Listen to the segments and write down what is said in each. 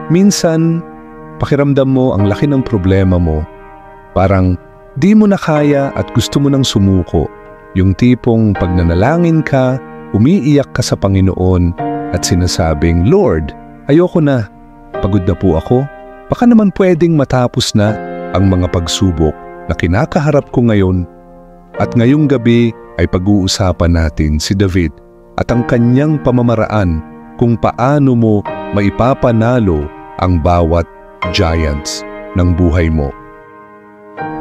Minsan, pakiramdam mo ang laki ng problema mo. Parang di mo na kaya at gusto mo nang sumuko. Yung tipong pag nanalangin ka, umiiyak ka sa Panginoon at sinasabing, Lord, ayoko na. Pagod na po ako. Baka naman pwedeng matapos na ang mga pagsubok na kinakaharap ko ngayon. At ngayong gabi ay pag-uusapan natin si David at ang kanyang pamamaraan kung paano mo maipapanalo ang bawat giants ng buhay mo.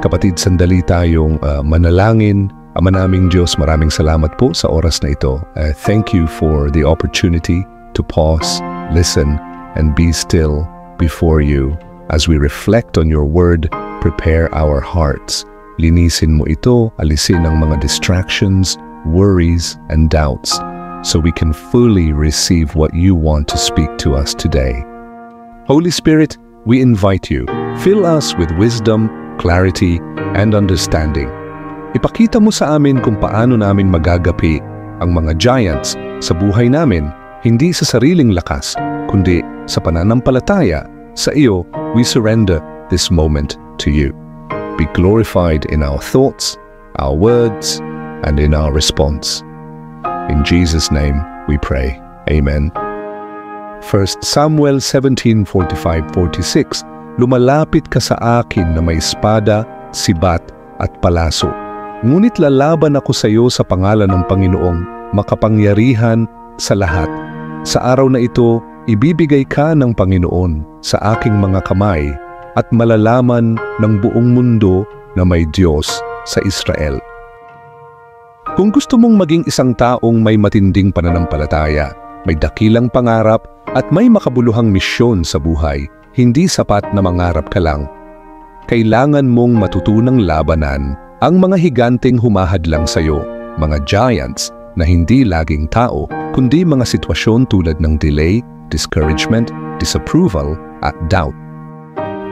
Kapatid, sandali tayong manalangin. Ama naming Diyos, maraming salamat po sa oras na ito. Thank you for the opportunity to pause, listen, and be still before you as we reflect on your word. Prepare our hearts. Linisin mo ito, alisin ang mga distractions, worries, and doubts so we can fully receive what you want to speak to us today. Holy Spirit, we invite you. Fill us with wisdom, clarity, and understanding. Ipakita mo sa amin kung paano namin magagapi ang mga giants sa buhay namin, hindi sa sariling lakas, kundi sa pananampalataya. Sa iyo, we surrender this moment to you. Be glorified in our thoughts, our words, and in our response. In Jesus' name we pray. Amen. 1 Samuel 17:45-46, lumalapit ka sa akin na may espada, sibat at palaso. Ngunit lalaban ako sa iyo sa pangalan ng Panginoong makapangyarihan sa lahat. Sa araw na ito, ibibigay ka ng Panginoon sa aking mga kamay at malalaman ng buong mundo na may Diyos sa Israel. Kung gusto mong maging isang taong may matinding pananampalataya, may dakilang pangarap at may makabuluhang misyon sa buhay, hindi sapat na mangarap ka lang. Kailangan mong matutunang labanan ang mga higanteng humahadlang sa iyo, mga giants na hindi laging tao, kundi mga sitwasyon tulad ng delay, discouragement, disapproval at doubt.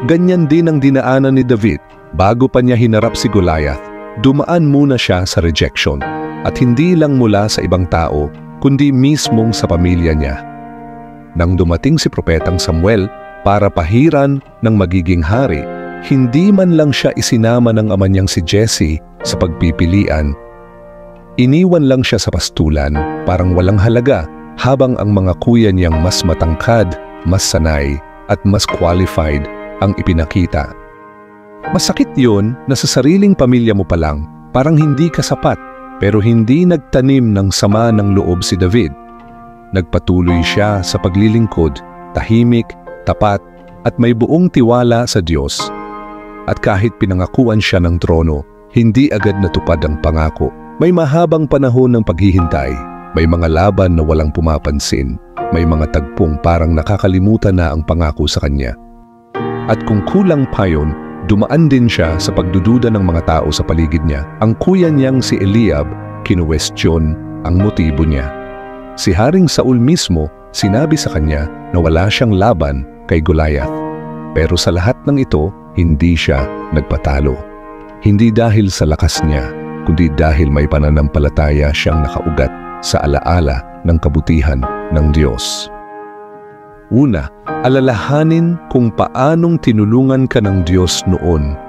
Ganyan din ang dinaanan ni David. Bago pa niya hinarap si Goliath, dumaan muna siya sa rejection at hindi lang mula sa ibang tao, kundi mismong sa pamilya niya. Nang dumating si Propetang Samuel para pahiran ng magiging hari, hindi man lang siya isinama ng ama niyang si Jesse sa pagpipilian. Iniwan lang siya sa pastulan, parang walang halaga, habang ang mga kuya niyang mas matangkad, mas sanay, at mas qualified ang ipinakita. Masakit yun na sa sariling pamilya mo pa lang, parang hindi ka sapat, pero hindi nagtanim ng sama ng loob si David. Nagpatuloy siya sa paglilingkod, tahimik, tapat, at may buong tiwala sa Diyos. At kahit pinangakuan siya ng trono, hindi agad natupad ang pangako. May mahabang panahon ng paghihintay, may mga laban na walang pumapansin, may mga tagpong parang nakakalimutan na ang pangako sa kanya. At kung kulang pa yun, dumaan din siya sa pagdududa ng mga tao sa paligid niya. Ang kuya niyang si Eliab, kinuwestiyon ang motibo niya. Si Haring Saul mismo, sinabi sa kanya na wala siyang laban kay Goliath. Pero sa lahat ng ito, hindi siya nagpatalo. Hindi dahil sa lakas niya, kundi dahil may pananampalataya siyang nakaugat sa alaala ng kabutihan ng Diyos. Una, alalahanin kung paanong tinulungan ka ng Diyos noon.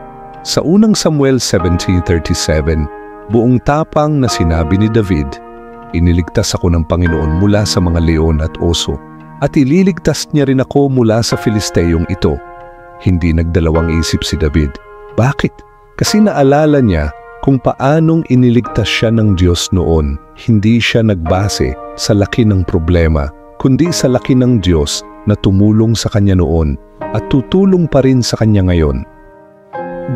Sa unang Samuel 17:37, buong tapang na sinabi ni David, "Iniligtas ako ng Panginoon mula sa mga leon at oso, at ililigtas niya rin ako mula sa Filisteyong ito." Hindi nagdalawang isip si David. Bakit? Kasi naalala niya kung paanong iniligtas siya ng Diyos noon. Hindi siya nagbase sa laki ng problema, kundi sa laki ng Diyos na tumulong sa kanya noon at tutulong pa rin sa kanya ngayon.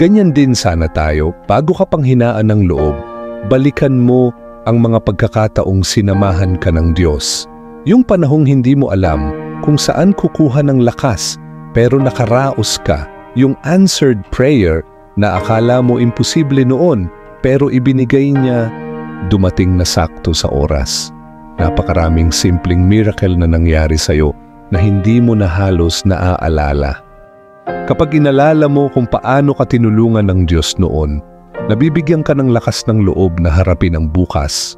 Ganyan din sana tayo. Bago ka panghinaan ng loob, balikan mo ang mga pagkakataong sinamahan ka ng Diyos. Yung panahong hindi mo alam kung saan kukuha ng lakas, pero nakaraos ka. Yung answered prayer na akala mo imposible noon, pero ibinigay niya, dumating na sakto sa oras. Napakaraming simpleng miracle na nangyari sa'yo na hindi mo na halos naaalala. Kapag inalala mo kung paano ka tinulungan ng Diyos noon, nabibigyan ka ng lakas ng loob na harapin ang bukas.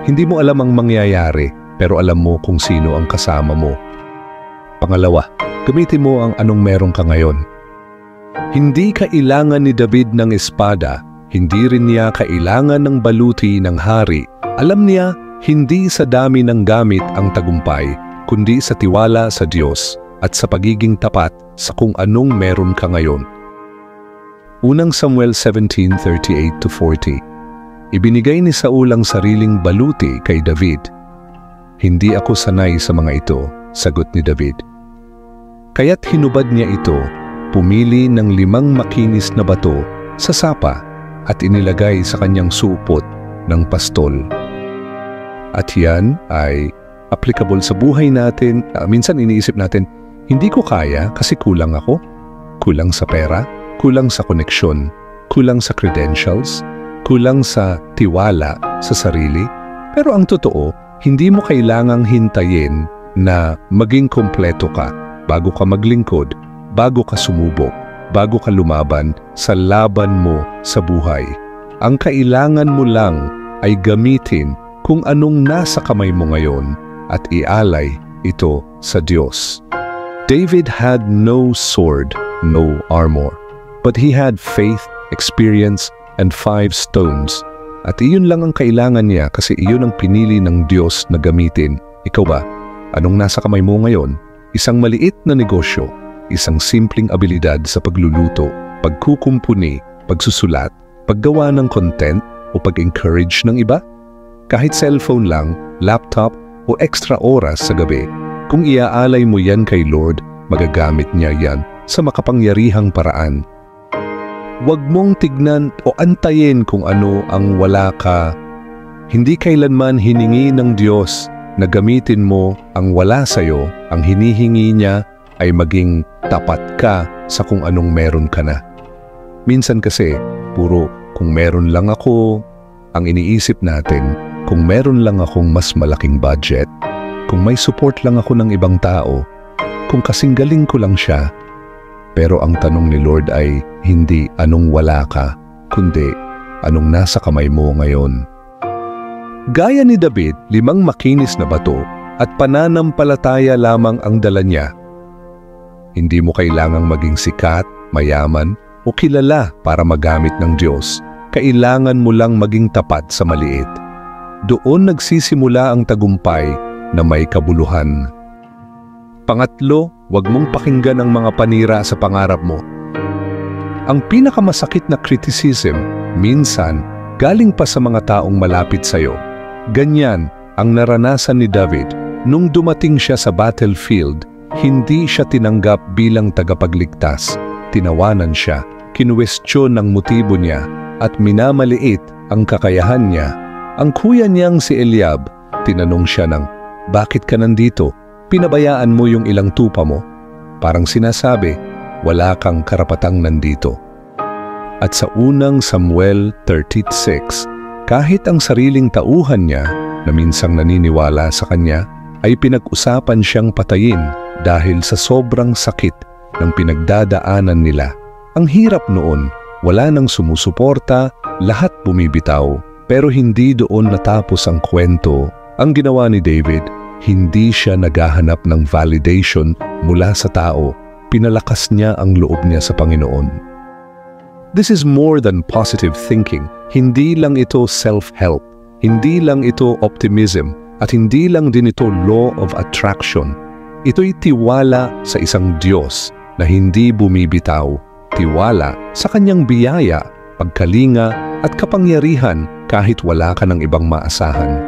Hindi mo alam ang mangyayari, pero alam mo kung sino ang kasama mo. Pangalawa, gamitin mo ang anong meron ka ngayon. Hindi kailangan ni David ng espada, hindi rin niya kailangan ng baluti ng hari. Alam niya, hindi sa dami ng gamit ang tagumpay, kundi sa tiwala sa Diyos at sa pagiging tapat sa kung anong meron ka ngayon. Unang Samuel 17:38-40. Ibinigay ni Saul ang sariling baluti kay David. Hindi ako sanay sa mga ito, sagot ni David. Kaya't hinubad niya ito, pumili ng 5 makinis na bato sa sapa at inilagay sa kanyang supot ng pastol. At yan ay applicable sa buhay natin. Minsan iniisip natin, hindi ko kaya kasi kulang ako. Kulang sa pera, kulang sa koneksyon, kulang sa credentials, kulang sa tiwala sa sarili. Pero ang totoo, hindi mo kailangang hintayin na maging kompleto ka bago ka maglingkod, bago ka sumubok, bago ka lumaban sa laban mo sa buhay. Ang kailangan mo lang ay gamitin kung anong nasa kamay mo ngayon at ialay ito sa Diyos. David had no sword, no armor, but he had faith, experience, and 5 stones. At iyon lang ang kailangan niya kasi iyon ang pinili ng Diyos na gamitin. Ikaw ba? Anong nasa kamay mo ngayon? Isang maliit na negosyo, isang simpleng abilidad sa pagluluto, pagkukumpuni, pagsusulat, paggawa ng content o pag-encourage ng iba? Kahit cellphone lang, laptop o extra oras sa gabi, kung iaalay mo yan kay Lord, magagamit niya yan sa makapangyarihang paraan. Huwag mong tignan o antayin kung ano ang wala ka. Hindi kailanman hiningi ng Diyos na gamitin mo ang wala sa'yo. Ang hinihingi niya ay maging tapat ka sa kung anong meron ka na. Minsan kasi, puro kung meron lang ako, ang iniisip natin, kung meron lang akong mas malaking budget, kung may support lang ako ng ibang tao, kung kasing galing ko lang siya. Pero ang tanong ni Lord ay hindi anong wala ka, kundi anong nasa kamay mo ngayon. Gaya ni David, 5 makinis na bato at pananampalataya lamang ang dala niya. Hindi mo kailangang maging sikat, mayaman o kilala para magamit ng Diyos. Kailangan mo lang maging tapat sa maliit. Doon nagsisimula ang tagumpay na may kabuluhan. Pangatlo, huwag mong pakinggan ang mga panira sa pangarap mo. Ang pinakamasakit na criticism, minsan, galing pa sa mga taong malapit sa'yo. Ganyan ang naranasan ni David. Nung dumating siya sa battlefield, hindi siya tinanggap bilang tagapagligtas. Tinawanan siya, kinuwestiyon ang motibo niya, at minamaliit ang kakayahan niya. Ang kuya niyang si Eliab, tinanong siya ng, "Bakit ka nandito? Pinabayaan mo yung ilang tupa mo?" Parang sinasabi, wala kang karapatang nandito. At sa unang Samuel 36, kahit ang sariling tauhan niya na minsang naniniwala sa kanya, ay pinag-usapan siyang patayin dahil sa sobrang sakit ng pinagdadaanan nila. Ang hirap noon, wala nang sumusuporta, lahat bumibitaw. Pero hindi doon natapos ang kwento. Ang ginawa ni David, hindi siya naghahanap ng validation mula sa tao. Pinalakas niya ang loob niya sa Panginoon. This is more than positive thinking. Hindi lang ito self-help. Hindi lang ito optimism. At hindi lang din ito law of attraction. Ito'y tiwala sa isang Diyos na hindi bumibitaw. Tiwala sa kanyang biyaya, pagkalinga at kapangyarihan kahit wala ka ng ibang maasahan.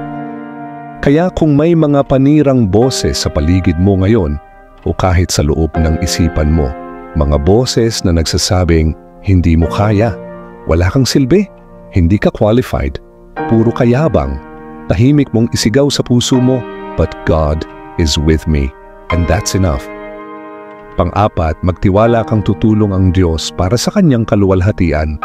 Kaya kung may mga panirang boses sa paligid mo ngayon o kahit sa loob ng isipan mo, mga boses na nagsasabing hindi mo kaya, wala kang silbi, hindi ka qualified, puro kayabang, tahimik mong isigaw sa puso mo, "But God is with me," and that's enough. Pang-apat, magtiwala kang tutulong ang Diyos para sa kanyang kaluwalhatian.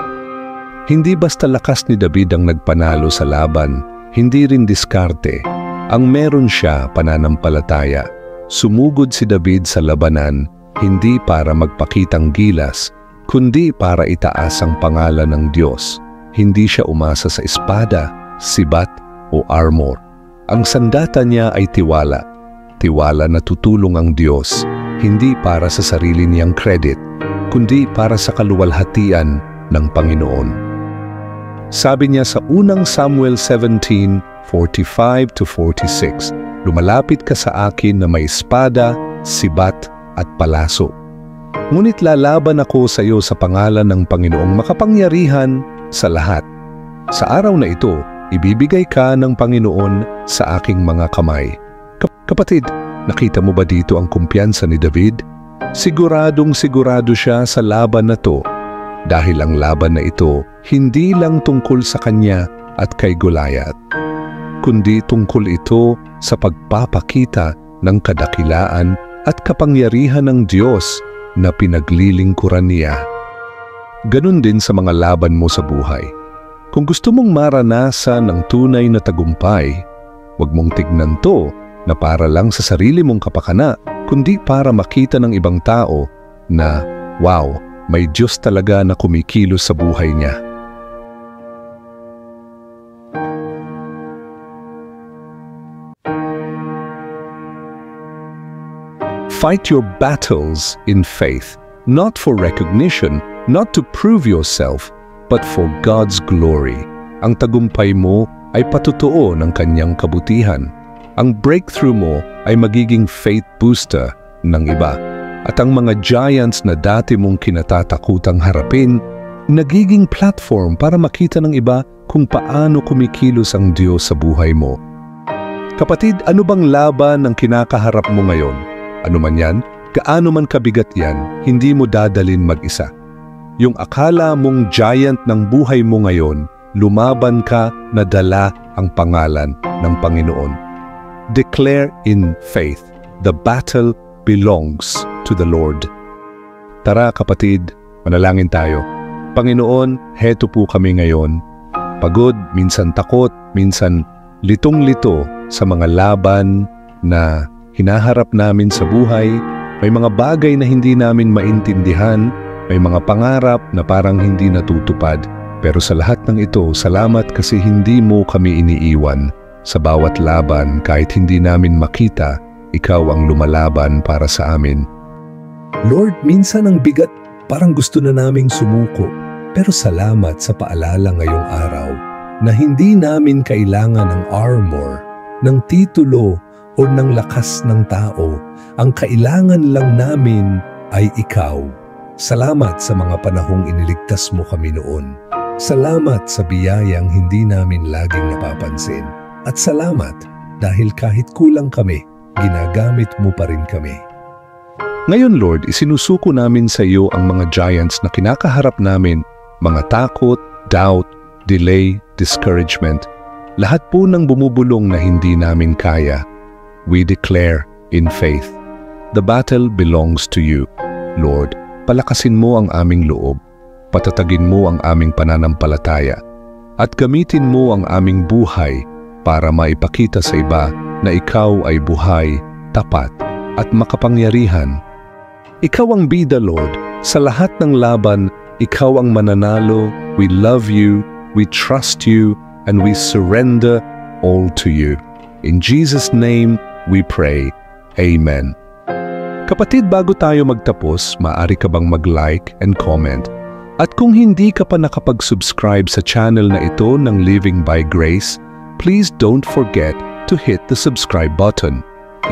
Hindi basta lakas ni David ang nagpanalo sa laban, hindi rin diskarte. Ang meron siya, pananampalataya. Sumugod si David sa labanan, hindi para magpakitang gilas, kundi para itaas ang pangalan ng Diyos. Hindi siya umasa sa espada, sibat o armor. Ang sandata niya ay tiwala. Tiwala na tutulong ang Diyos hindi para sa sarili niyang credit, kundi para sa kaluwalhatian ng Panginoon. Sabi niya sa unang Samuel 17:45-46, "Lumalapit ka sa akin na may espada, sibat at palaso. Ngunit lalaban ako sa iyo sa pangalan ng Panginoong makapangyarihan sa lahat. Sa araw na ito, ibibigay ka ng Panginoon sa aking mga kamay." Kapatid, nakita mo ba dito ang kumpiyansa ni David? Siguradong sigurado siya sa laban na to, dahil ang laban na ito hindi lang tungkol sa kanya at kay Goliath, kundi tungkol ito sa pagpapakita ng kadakilaan at kapangyarihan ng Diyos na pinaglilingkuran niya. Ganun din sa mga laban mo sa buhay. Kung gusto mong maranasan ang tunay na tagumpay, huwag mong tignan to na para lang sa sarili mong kapakana, kundi para makita ng ibang tao na, wow, may Diyos talaga na kumikilos sa buhay niya. Fight your battles in faith, not for recognition, not to prove yourself, but for God's glory. Ang tagumpay mo ay patutuo ng kanyang kabutihan. Ang breakthrough mo ay magiging faith booster ng iba. At ang mga giants na dati mong kinatatakutang harapin, nagiging platform para makita ng iba kung paano kumikilos ang Diyos sa buhay mo. Kapatid, ano bang laban ang kinakaharap mo ngayon? Ano man yan, gaano man kabigat yan, hindi mo dadalin mag-isa. Yung akala mong giant ng buhay mo ngayon, lumaban ka na dala ang pangalan ng Panginoon. Declare in faith, the battle belongs to the Lord. Tara kapatid, manalangin tayo. Panginoon, heto po kami ngayon. Pagod, minsan takot, minsan litong-lito sa mga laban na hinaharap namin sa buhay. May mga bagay na hindi namin maintindihan, may mga pangarap na parang hindi natutupad. Pero sa lahat ng ito, salamat kasi hindi mo kami iniiwan. Sa bawat laban, kahit hindi namin makita, ikaw ang lumalaban para sa amin. Lord, minsan ang bigat, parang gusto na naming sumuko. Pero salamat sa paalala ngayong araw na hindi namin kailangan ng armor, ng titulo o ng lakas ng tao. Ang kailangan lang namin ay ikaw. Salamat sa mga panahong iniligtas mo kami noon. Salamat sa biyayang hindi namin laging napapansin. At salamat dahil kahit kulang kami, ginagamit mo pa rin kami. Ngayon Lord, isinusuko namin sa iyo ang mga giants na kinakaharap namin, mga takot, doubt, delay, discouragement. Lahat po ng bumubulong na hindi namin kaya. We declare in faith, the battle belongs to you. Lord, palakasin mo ang aming loob, patatagin mo ang aming pananampalataya, at gamitin mo ang aming buhay para maipakita sa iba na ikaw ay buhay, tapat, at makapangyarihan. Ikaw ang bida, Lord. Sa lahat ng laban, ikaw ang mananalo. We love you, we trust you, and we surrender all to you. In Jesus' name, we pray. Amen. Kapatid, bago tayo magtapos, maaari ka bang mag-like and comment? At kung hindi ka pa nakapag-subscribe sa channel na ito ng Living by Grace, please don't forget to hit the subscribe button.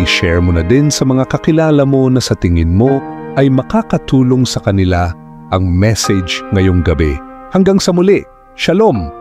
I-share mo na din sa mga kakilala mo na sa tingin mo ay makakatulong sa kanila ang message ngayong gabi. Hanggang sa muli, Shalom!